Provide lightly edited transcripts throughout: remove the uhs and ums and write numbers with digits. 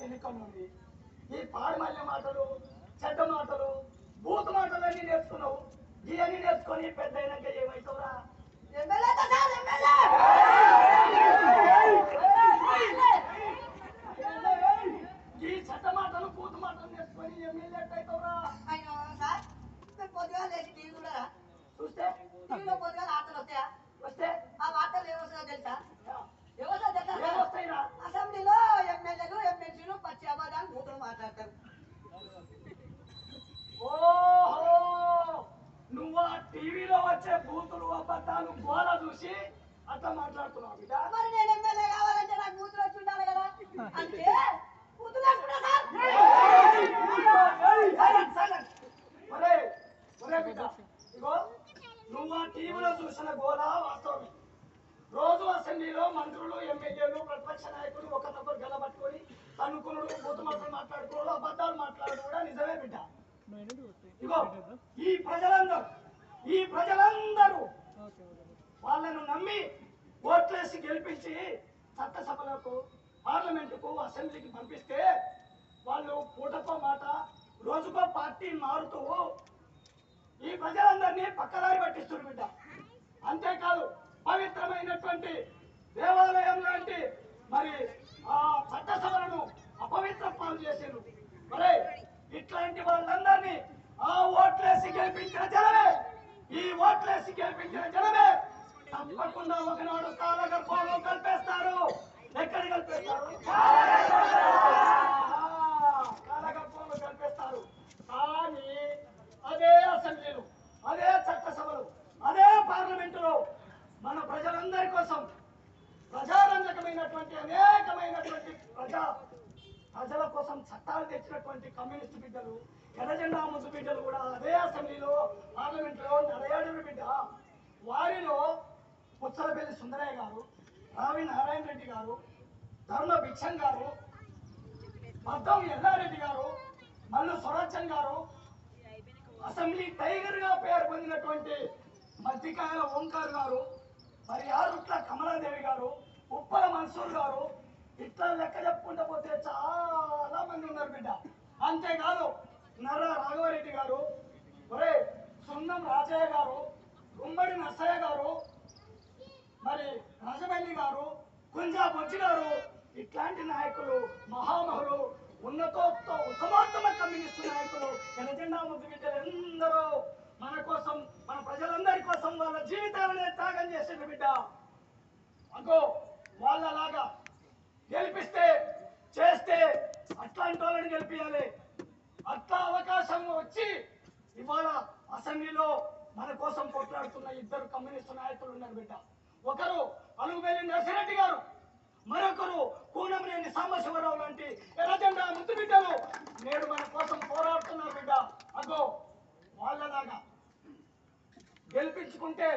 తినికనుంది. ఈ పాడుమల్లి మాటలు, చెడ్డ మాటలు, బూతు మాటలు అన్ని నేర్చుకున్నావు. ఇవన్నీ నేర్చుకొని పెద్ద అయినాక ఏమవుతావురా? ఈ చెడ్డ మాటలు, బూతు మాటలు నేర్చుకొని ఎమ్మెల్యే ఎట్టయితావురా? పొద్దుగా లేచి టీవీ కూడా చూస్తే టీవీలో పొద్దుగా వార్తలు వస్తాయా? వస్తే ఆ వార్తలు ఏమొస్తుందో తెలుసా? ఏమొస్తాయిరా? అసెంబ్లీలో ఎమ్మెల్యేలు ఎమ్మెల్సీలు పచ్చి అబద్ధాలు మూతలు మాట్లాడతారు. ఓహో, నువ్వు ఆ టీవీలో వచ్చే బూతులు అబద్ధాలు గోల చూసి అట్లా మాట్లాడుతున్నావు బిడ్డ. మరి నేను ఎమ్మెల్యే కావాలంటే నాకు బూతులు వచ్చి ఉండాలి కదా, అంటే బూతులు వేసుకుంటా సార్. బిడ్డ, ఇగో నువ్వు ఆ టీవీలో చూసిన గోల వాస్తవమే. రోజు అసెంబ్లీలో మంత్రులు, ఎమ్మెల్యేలు, ప్రతిపక్ష నాయకులు ఒకరినొకరు గెలబట్టుకొని తన్నుకునుడు, బూతు మాటలు మాట్లాడుకోవడం, అబద్ధాలు మాట్లాడడం కూడా నిజమే బిడ్డ. ఇగో ఈ ప్రజలందరూ వాళ్ళను నమ్మి ఓట్లేసి గెలిపించి చట్టసభలకు, పార్లమెంటుకు, అసెంబ్లీకి పంపిస్తే వాళ్ళు పూటకో మాట, రోజుకో పార్టీ మారుతూ ఈ ప్రజలందరినీ పక్కదారి పట్టిస్తున్నారు బిడ్డ. అంతేకాదు పవిత్రమైనటువంటి దేవాలయం లాంటి మరి ఆ చట్టసభలను అపవిత్ర పాలు చేశారు. మరి ఇట్లాంటి వాళ్ళందరినీ ఆ ఓట్లేసి గెలిపించిన జనమే, ఈ ఓట్లేసి గెలిపించిన జనమే తప్పకుండా ఒకనాడు కాలగర్భంలో కలిపేస్తారు. ఎక్కడ కలిపేస్తారు? కాలగర్భంలో కలిపేస్తారు. కానీ అదే అసెంబ్లీలు, అదే చట్టసభలు, అదే పార్లమెంటులో మన ప్రజలందరి కోసం ప్రజారంజకమైనటువంటి అనేకమైనటువంటి ప్రజల కోసం చట్టాలు తెచ్చినటువంటి కమ్యూనిస్టు బిడ్డలు, ఎర్రజెండా ముద్దు బిడ్డలు కూడా అదే అసెంబ్లీలో, పార్లమెంట్లో నడయాడిన బిడ్డ. వారిలో పుచ్చలపల్లి సుందరయ్య గారు, రావి నారాయణ రెడ్డి గారు, ధర్మ భిక్షం గారు, మద్దం ఎల్లారెడ్డి గారు, మల్లు స్వరాజ్యం గారు, అసెంబ్లీ టైగర్ గా పేరు పొందినటువంటి మధ్యకాయల ఓంకార్ గారు, మరి యారుట్ల కమలాదేవి గారు, ఉప్పల మన్సూర్ గారు, ఇట్లా లెక్క చెప్పుకుంటూ పోతే చాలా మంది ఉన్నారు బిడ్డ. అంతేకాదు నర్ర రాఘవరెడ్డి గారు, ఒరే సున్నం రాజయ్య గారు, గుమ్మడి నర్సయ్య గారు, మరి రాజమల్లి గారు, కుంజా బొజ్జి గారు, ఇట్లాంటి నాయకులు, మహామహులు, ఉత్తమోత్తమ కమ్యూనిస్టు నాయకులు, ఎర్రజెండా ముద్దు బిడ్డలు ఎందరో మన కోసం, మన ప్రజలందరి కోసం వాళ్ళ జీవితాలనే త్యాగం చేసిన బిడ్డ. అగో వాళ్ళలాగా గెలిపిస్తే చేస్తే అట్లాంటి వాళ్ళని గెలిపించాలి. అట్లా అవకాశం వచ్చి ఇవాళ అసెంబ్లీలో మన కోసం పోట్లాడుతున్న ఇద్దరు కమ్యూనిస్టు నాయకులు ఉన్నారు బిడ్డ. ఒకరు అలుగుబెల్లి నర్సిరెడ్డి గారు, మరొకరు కూనంనేని సాంబశివరావు లాంటి ఎర్రజెండా ముద్దు బిడ్డలు నేడు మన కోసం పోరాడుతున్నారు బిడ్డ. అగో వాళ్ళలాగా గెలిపించుకుంటే,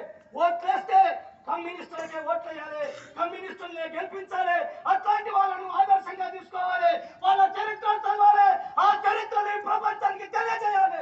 ఓట్లేస్తే కమ్యూనిస్టులకే ఓట్లు వేయాలి, కమ్యూనిస్టులనే గెలిపించాలి. అట్లాంటి వాళ్ళను ఆదర్శంగా తీసుకోవాలి, వాళ్ళ చరిత్ర చదవాలి, ఆ చరిత్రని ప్రపంచానికి తెలియజేయాలి.